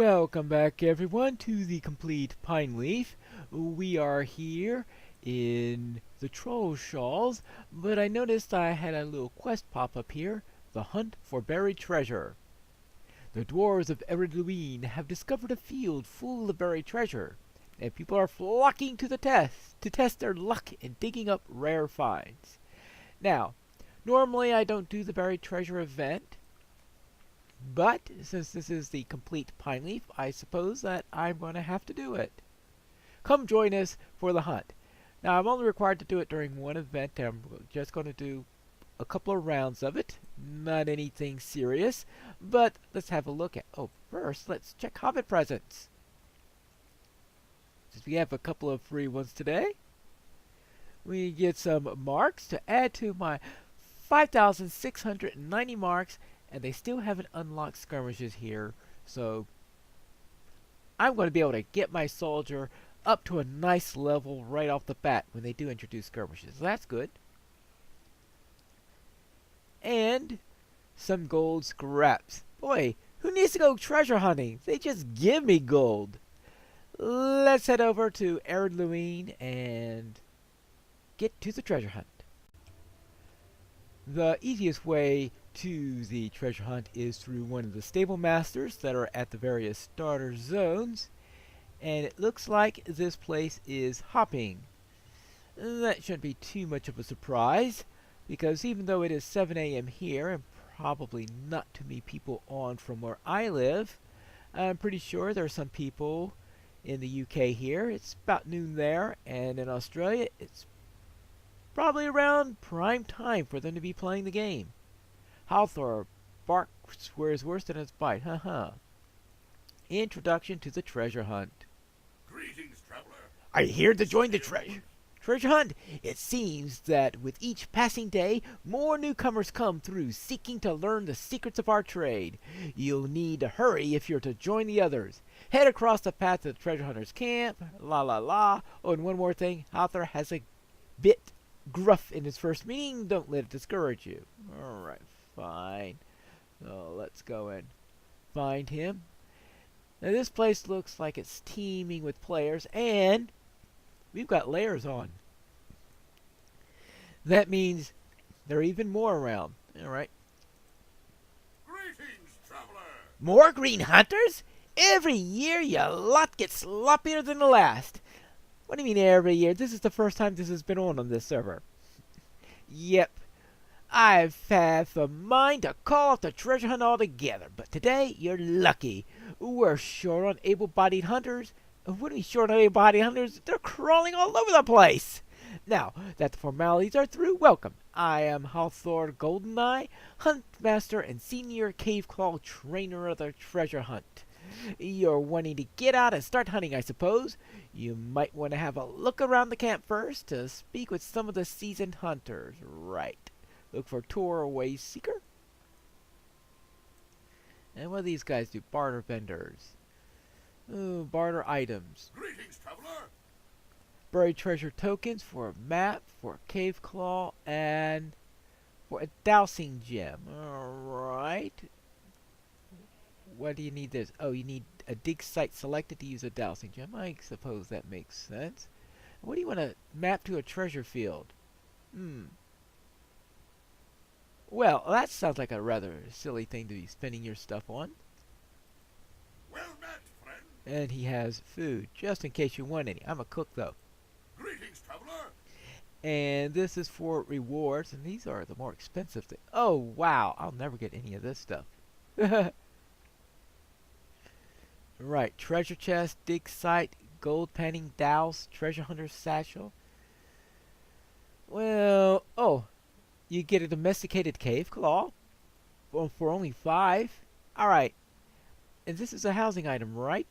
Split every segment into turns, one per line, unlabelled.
Welcome back everyone to the complete Pineleaf. We are here in the Troll Shawls, but I noticed I had a little quest pop up here, the hunt for buried treasure. The dwarves of Eridluine have discovered a field full of buried treasure, and people are flocking to to test their luck in digging up rare finds. Now, normally I don't do the buried treasure event, but since this is the complete Pineleaf, I suppose that I'm going to have to do it. Come join us for the hunt. Now, I'm only required to do it during one event, and I'm just going to do a couple of rounds of it. Not anything serious, but let's have a look at... Oh, first, let's check Hobbit presents. Since we have a couple of free ones today, we get some marks to add to my 5,690 marks, and they still haven't unlocked skirmishes here, so I'm going to be able to get my soldier up to a nice level right off the bat when they do introduce skirmishes. So that's good. And some gold scraps. Boy, who needs to go treasure hunting? They just give me gold. Let's head over to Eridluine and get to the treasure hunt. The easiest way to the treasure hunt is through one of the stable masters that are at the various starter zones, and it looks like this place is hopping. That shouldn't be too much of a surprise, because even though it is 7 a.m. here and probably not too many people on from where I live, I'm pretty sure there are some people in the UK here. It's about noon there, and in Australia it's probably around prime time for them to be playing the game. Hawthor barks where is worse than its bite. Haha. Introduction to the treasure hunt.
Greetings, traveler.
Are you here to join the treasure hunt? It seems that with each passing day, more newcomers come through seeking to learn the secrets of our trade. You'll need to hurry if you're to join the others. Head across the path to the treasure hunter's camp. La la la. Oh, and one more thing. Hawthor has a bit gruff in his first meeting. Don't let it discourage you. Alright. Fine. So let's go and find him. Now this place looks like it's teeming with players, and we've got layers on. That means there are even more around. Alright.
Greetings, traveler.
More green hunters? Every year your lot gets sloppier than the last. What do you mean every year? This is the first time this has been on this server. Yep. I've had the mind to call off the treasure hunt altogether, but today you're lucky. We're short on able-bodied hunters. What do you mean short on able-bodied hunters? They're crawling all over the place. Now that the formalities are through, welcome. I am Hawthor Goldeneye, Huntmaster and Senior Cave Claw Trainer of the treasure hunt. You're wanting to get out and start hunting, I suppose. You might want to have a look around the camp first to speak with some of the seasoned hunters. Right. Look for tour away seeker. And what do these guys do? Barter vendors. Ooh, barter items.
Greetings, traveler.
Buried treasure tokens for a map, for a cave claw, and for a dowsing gem. Alright. What do you need this? Oh, you need a dig site selected to use a dowsing gem. I suppose that makes sense. What do you want to map to a treasure field? Well, that sounds like a rather silly thing to be spending your stuff on.
Well met, friend.
And he has food, just in case you want any. I'm a cook, though.
Greetings, traveler.
And this is for rewards, and these are the more expensive things. Oh, wow. I'll never get any of this stuff. Right. Treasure chest, dig site, gold panning, douse, treasure hunter's satchel. Well, oh. You get a domesticated cave claw for only 5. Alright. And this is a housing item, right?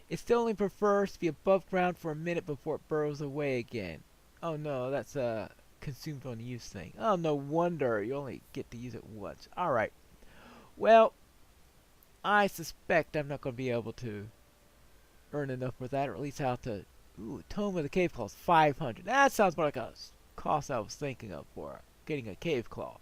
It still only prefers to be above ground for a minute before it burrows away again. Oh no, that's a consumed on use thing. Oh, no wonder. You only get to use it once. Alright. Well, I suspect I'm not going to be able to earn enough for that, or at least how to... Ooh, Tome of the Cave Claw is 500. That sounds more like a cost I was thinking of for getting a cave claw.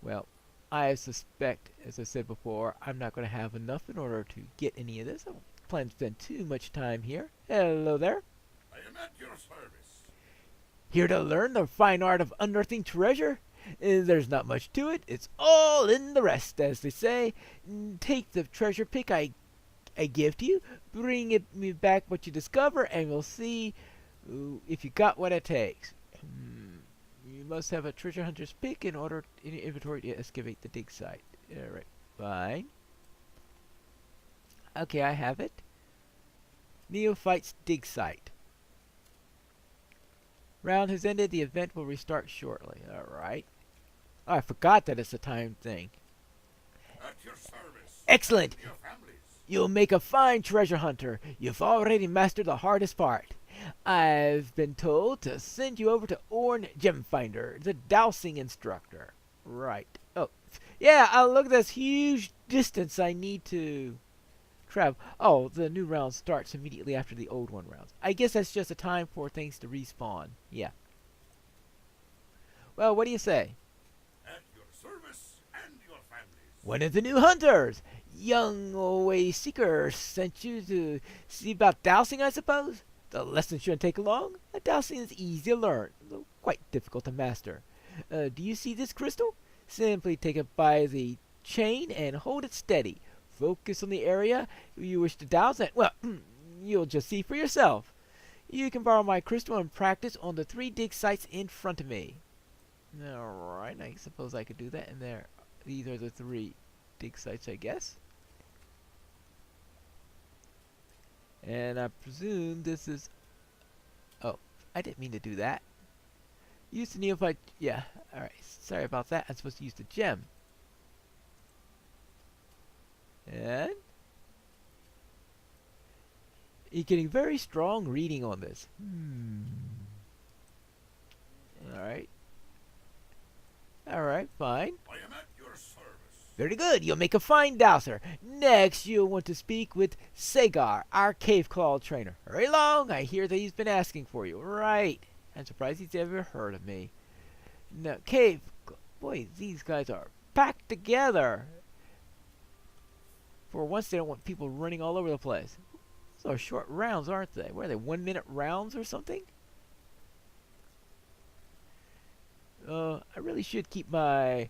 Well, I suspect, as I said before, I'm not going to have enough in order to get any of this. I don't plan to spend too much time here. Hello there.
I am at your service.
Here to learn the fine art of unearthing treasure? There's not much to it. It's all in the rest, as they say. Take the treasure pick I give to you, bring me back what you discover, and we'll see if you got what it takes. You must have a treasure hunter's pick in order in your inventory to excavate the dig site. Alright, fine. Okay, I have it. Neophyte's dig site. Round has ended. The event will restart shortly. Alright. Oh, I forgot that it's a time thing.
At your service.
Excellent!
And your families.
You'll make a fine treasure hunter. You've already mastered the hardest part. I've been told to send you over to Orn Gemfinder, the dowsing instructor. Right. Oh, yeah, look at this huge distance I need to travel. Oh, the new round starts immediately after the old one rounds. I guess that's just a time for things to respawn. Yeah. Well, what do you say?
At your service and your families.
One of the new hunters! Young Away Seeker sent you to see about dowsing, I suppose? The lesson shouldn't take long. Dowsing is easy to learn, though quite difficult to master. Do you see this crystal? Simply take it by the chain and hold it steady. Focus on the area you wish to douse and, well, you'll just see for yourself. You can borrow my crystal and practice on the 3 dig sites in front of me. Alright, I suppose I could do that. And there, these are the 3 dig sites, I guess. And I presume this is... Oh, I didn't mean to do that. Use the neophyte... Yeah, alright. Sorry about that. I'm supposed to use the gem. And... You're getting very strong reading on this. Alright. Alright, fine.
I am at your service.
Very good. You'll make a fine dowser. Next, you'll want to speak with Sagar, our cave claw trainer. Hurry along. I hear that he's been asking for you. Right. I'm surprised he's ever heard of me. No, cave... Boy, these guys are packed together. For once, they don't want people running all over the place. Those are short rounds, aren't they? What are they, 1-minute rounds or something? I really should keep my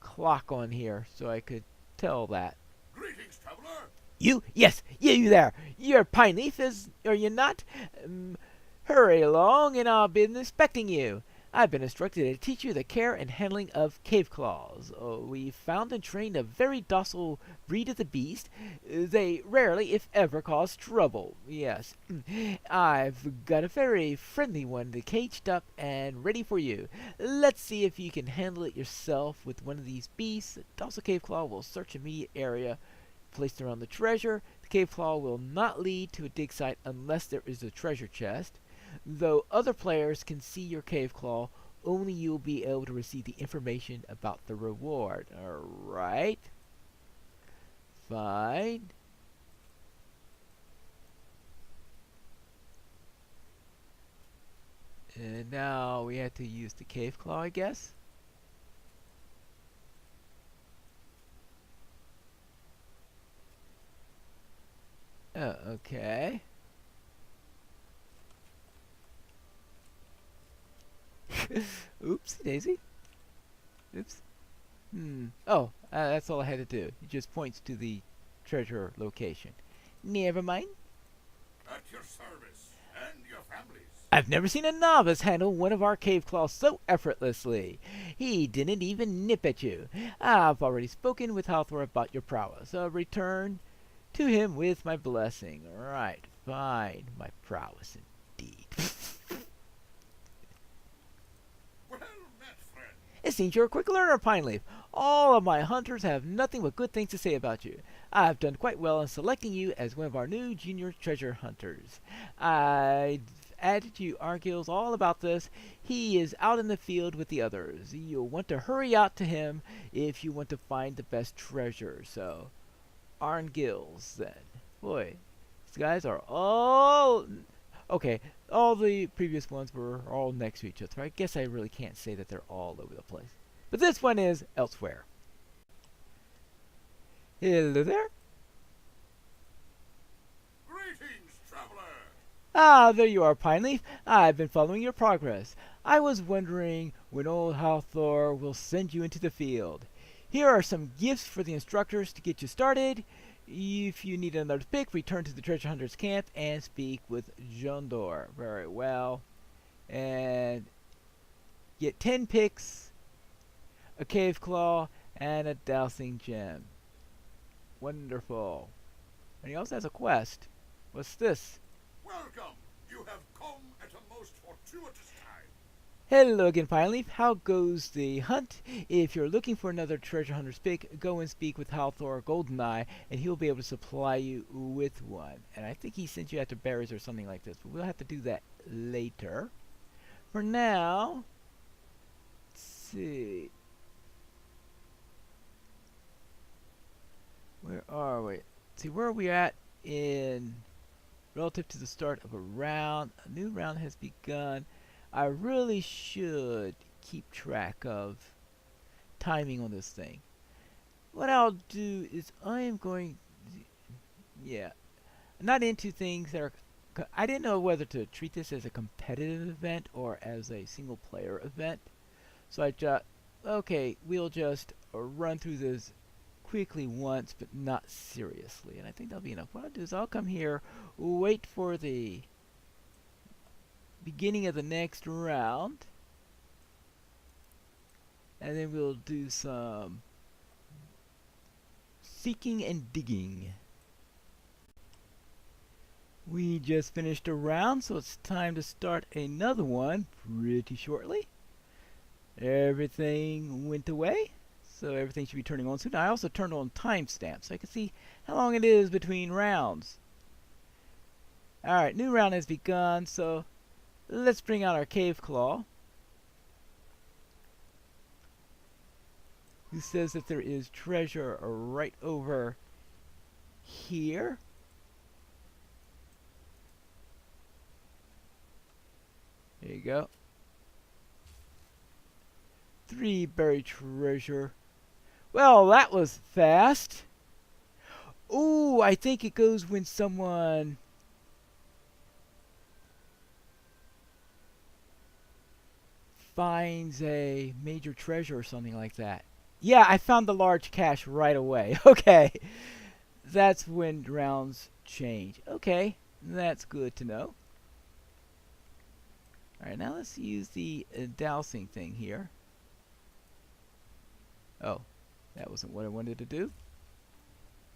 clock on here so I could tell that.
Greetings, traveler.
You? Yes, you there. You're Pineleaf, are you not? Hurry along, and I'll be inspecting you. I've been instructed to teach you the care and handling of cave claws. We found and trained a very docile breed of the beast. They rarely, if ever, cause trouble. Yes, I've got a very friendly one caged up and ready for you. Let's see if you can handle it yourself with one of these beasts. The docile cave claw will search immediate area placed around the treasure. The cave claw will not lead to a dig site unless there is a treasure chest. Though other players can see your cave claw, only you'll be able to receive the information about the reward. Alright. Fine. And now we have to use the cave claw, I guess. Oh, okay. Oops, Daisy. Oops. Oh, that's all I had to do. It just points to the treasure location. Never mind.
At your service and your families.
I've never seen a novice handle one of our cave claws so effortlessly. He didn't even nip at you. I've already spoken with Hathor about your prowess. I'll return to him with my blessing. Right, fine. My prowess indeed.
Well met, friend.
It seems you're a quick learner, Pineleaf. All of my hunters have nothing but good things to say about you. I've done quite well in selecting you as one of our new junior treasure hunters. I've added you Argil's all about this. He is out in the field with the others. You'll want to hurry out to him if you want to find the best treasure. So, Arngils, then. Boy, these guys are all... Okay, all the previous ones were all next to each other. I guess I really can't say that they're all over the place. But this one is elsewhere. Hello there.
Greetings, traveler.
Ah, there you are, Pineleaf. I've been following your progress. I was wondering when old Hathor will send you into the field. Here are some gifts for the instructors to get you started. If you need another pick, return to the treasure hunter's camp and speak with Jondor. Very well. And get 10 picks, a cave claw, and a dowsing gem. Wonderful. And he also has a quest. What's this?
Welcome. You have come at a most fortuitous time.
Hello again, Pineleaf. How goes the hunt? If you're looking for another treasure hunter's pick, go and speak with Halthor Goldeneye, and he'll be able to supply you with one. And I think he sent you out to berries or something like this, but we'll have to do that later. For now, let's see. Where are we? See, where are we at in relative to the start of a round? A new round has begun. I really should keep track of timing on this thing. What I'll do is I am going, yeah, I'm not into things that are, I didn't know whether to treat this as a competitive event or as a single player event. So I just, okay, we'll just run through this quickly once, but not seriously. And I think that'll be enough. What I'll do is I'll come here, wait for the beginning of the next round, and then we'll do some seeking and digging. We just finished a round, so it's time to start another one pretty shortly. Everything went away, so everything should be turning on soon. I also turned on timestamps so I can see how long it is between rounds. Alright, new round has begun, so let's bring out our cave claw. Who says that there is treasure right over here? There you go. 3 buried treasure. Well, that was fast. Ooh, I think it goes when someone finds a major treasure or something like that. Yeah, I found the large cache right away. Okay. That's when rounds change. Okay, that's good to know. Alright, now let's use the dowsing thing here. Oh, that wasn't what I wanted to do.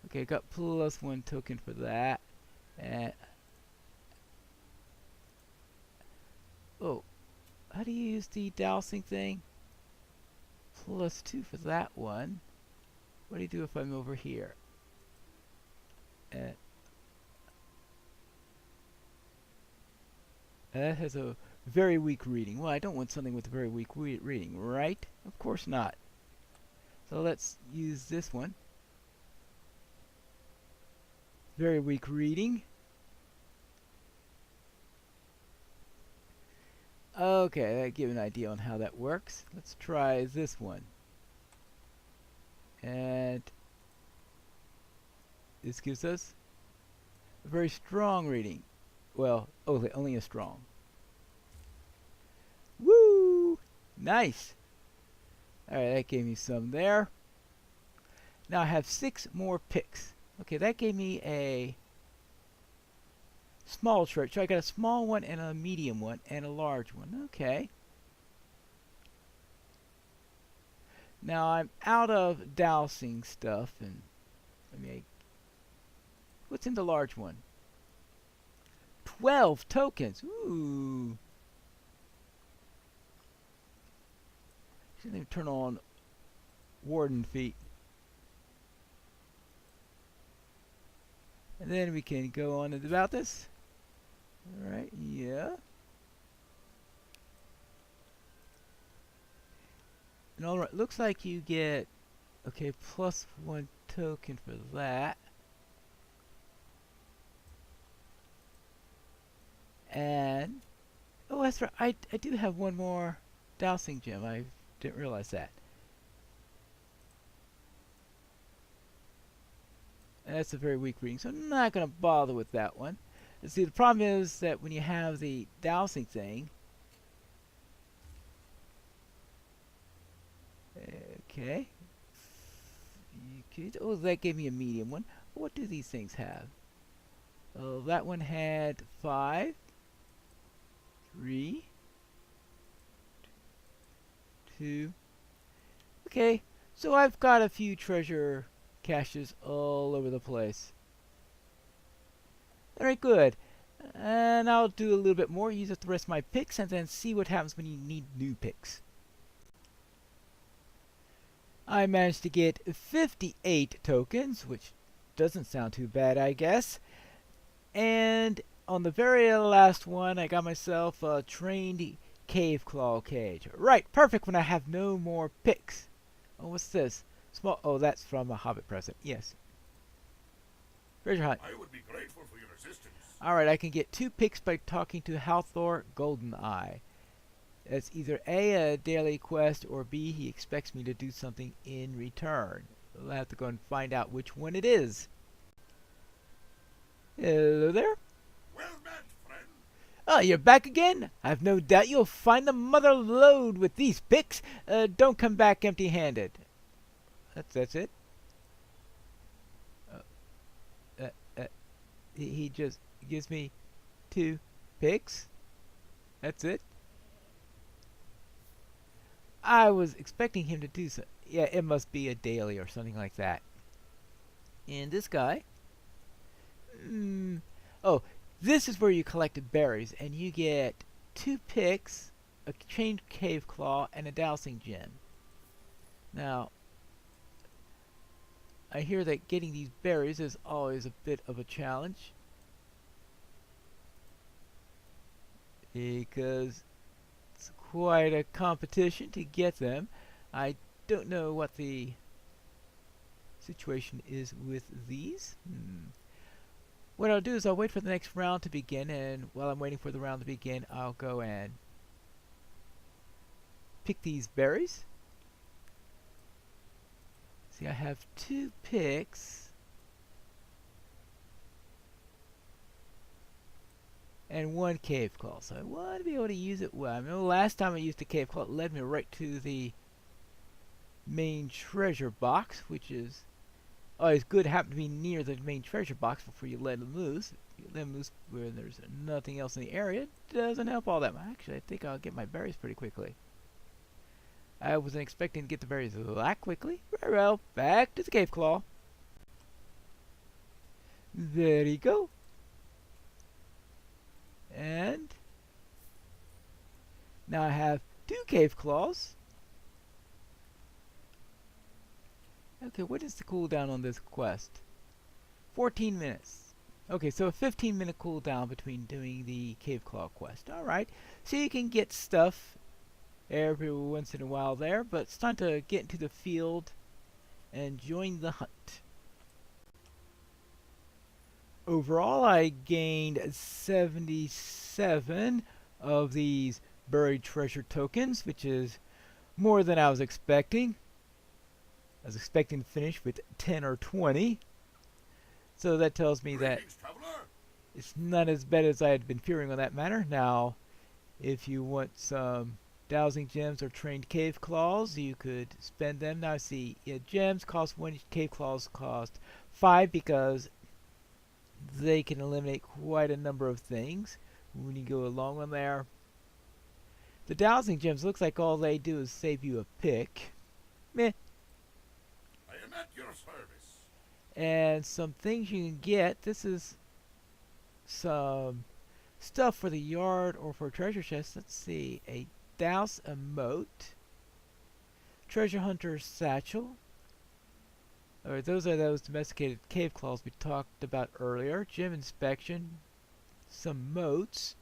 Okay, got +1 token for that. And oh, how do you use the dowsing thing? +2 for that one. What do you do if I'm over here? That has a very weak reading. Well, I don't want something with a very weak reading, right? Of course not. So let's use this one. Very weak reading. Okay, that gives an idea on how that works. Let's try this one. And this gives us a very strong reading. Well, only a strong. Woo! Nice! Alright, that gave me some there. Now I have 6 more picks. Okay, that gave me a small treasure. So I got a small one and a medium one and a large one. Okay. Now I'm out of dowsing stuff, and what's in the large one? 12 tokens. Ooh. Shouldn't even turn on Warden Feet. And then we can go on about this. Alright, yeah. And alright, looks like you get, okay, +1 token for that. And, oh, that's right, I do have one more dowsing gem. I didn't realize that. That's a very weak reading, so I'm not going to bother with that one. See, the problem is that when you have the dowsing thing, okay, oh, that gave me a medium one. What do these things have? Oh, that one had 5, 3, 2. Okay, so I've got a few treasure caches all over the place. Alright, good. And I'll do a little bit more, use up the rest of my picks, and then see what happens when you need new picks. I managed to get 58 tokens, which doesn't sound too bad, I guess. And on the very last one, I got myself a trained cave claw cage. Right, perfect when I have no more picks. Oh, what's this? Small. Oh, that's from a Hobbit present. Yes. Treasure hunt.
I would be grateful for your assistance.
Alright, I can get 2 picks by talking to Halthor Goldeneye. It's either A, a daily quest, or B, he expects me to do something in return. We'll have to go and find out which one it is. Hello there.
Well met, friend.
Oh, you're back again? I've no doubt you'll find the mother lode with these picks. Don't come back empty-handed. That's it. He just gives me 2 picks. That's it. I was expecting him to do so. Yeah, it must be a daily or something like that. And this guy. Oh, this is where you collect berries, and you get 2 picks, a chained cave claw, and a dowsing gem. Now, I hear that getting these berries is always a bit of a challenge, because it's quite a competition to get them. I don't know what the situation is with these. What I'll do is I'll wait for the next round to begin, and while I'm waiting for the round to begin, I'll go and pick these berries. See, I have 2 picks and 1 cave claw, so I want to be able to use it well. I know last time I used the cave claw, it led me right to the main treasure box, which is always good to happen to be near the main treasure box before you let them loose. If you let them loose where there's nothing else in the area, it doesn't help all that much. Actually, I think I'll get my berries pretty quickly. I wasn't expecting to get the berries that quickly. Very well, back to the cave claw. There you go. And now I have 2 cave claws. Okay, what is the cooldown on this quest? 14 minutes. Okay, so a 15-minute cooldown between doing the cave claw quest. Alright, so you can get stuff every once in a while there, but it's time to get into the field and join the hunt. Overall, I gained 77 of these buried treasure tokens, which is more than I was expecting. I was expecting to finish with 10 or 20. So that tells me that it's not as bad as I had been fearing on that matter. Now, if you want some dowsing gems or trained cave claws, you could spend them. Now see, yeah, gems cost 1, cave claws cost 5, because they can eliminate quite a number of things when you go along on there. The dowsing gems looks like all they do is save you a pick. Meh.
I am at your service.
And some things you can get. This is some stuff for the yard or for treasure chests. Let's see. A douse emote. Treasure hunter's satchel. Alright, those are those domesticated cave claws we talked about earlier. Gem inspection. Some motes.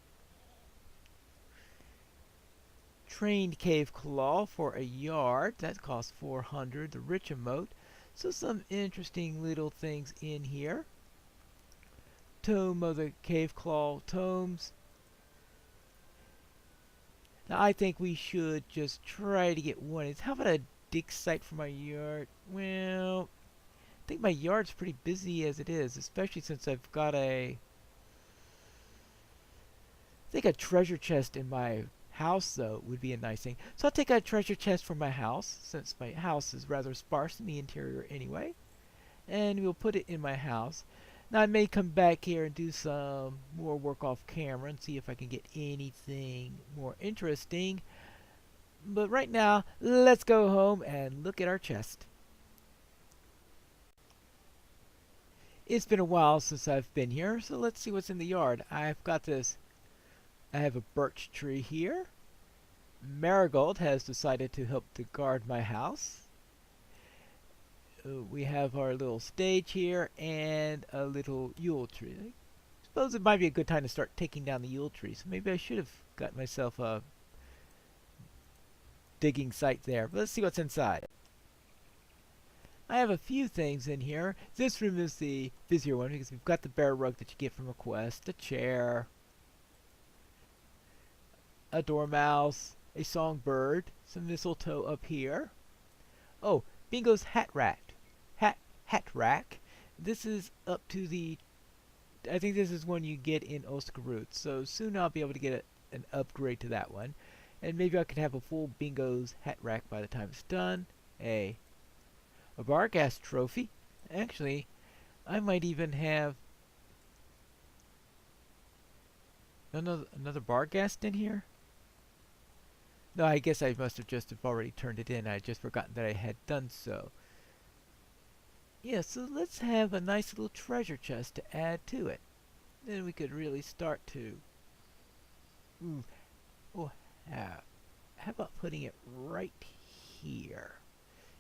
Trained cave claw for a yard. That costs 400. The rich emote. So some interesting little things in here. Tome of the cave claw tomes. Now I think we should just try to get one. How about a dig site for my yard? Well, think my yard's pretty busy as it is, especially since I've got I think a treasure chest in my house, though, would be a nice thing. So I'll take a treasure chest from my house, since my house is rather sparse in the interior anyway. And we'll put it in my house. Now I may come back here and do some more work off camera and see if I can get anything more interesting. But right now, let's go home and look at our chest. It's been a while since I've been here, so let's see what's in the yard. I've got this. I have a birch tree here. Marigold has decided to help to guard my house. We have our little stage here and a little Yule tree. I suppose it might be a good time to start taking down the Yule tree, so maybe I should have got myself a digging site there. But let's see what's inside. I have a few things in here. This room is the busier one because we've got the bear rug that you get from a quest, a chair, a dormouse, a songbird, some mistletoe up here. Oh, Bingo's hat rack. This is up to the. I think this is one you get in Oscaroots. So soon I'll be able to get an upgrade to that one, and maybe I could have a full Bingo's hat rack by the time it's done. A Barghast trophy. Actually, I might even have another Barghast in here. No, I guess I must have just have already turned it in. I had just forgotten that I had done so. Yeah, so let's have a nice little treasure chest to add to it. Then we could really start to. Ooh, oh, how about putting it right here?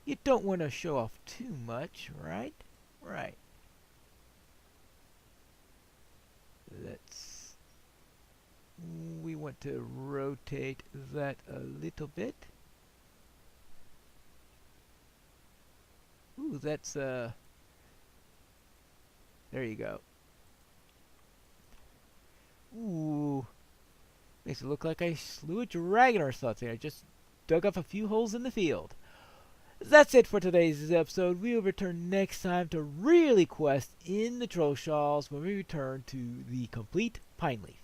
You don't want to show off too much, right? Right. We want to rotate that a little bit. Ooh, that's there you go. Ooh, makes it look like I slew a dragon or something. I just dug up a few holes in the field. That's it for today's episode. We'll return next time to really quest in the Troll Shalls when we return to the complete Pineleaf.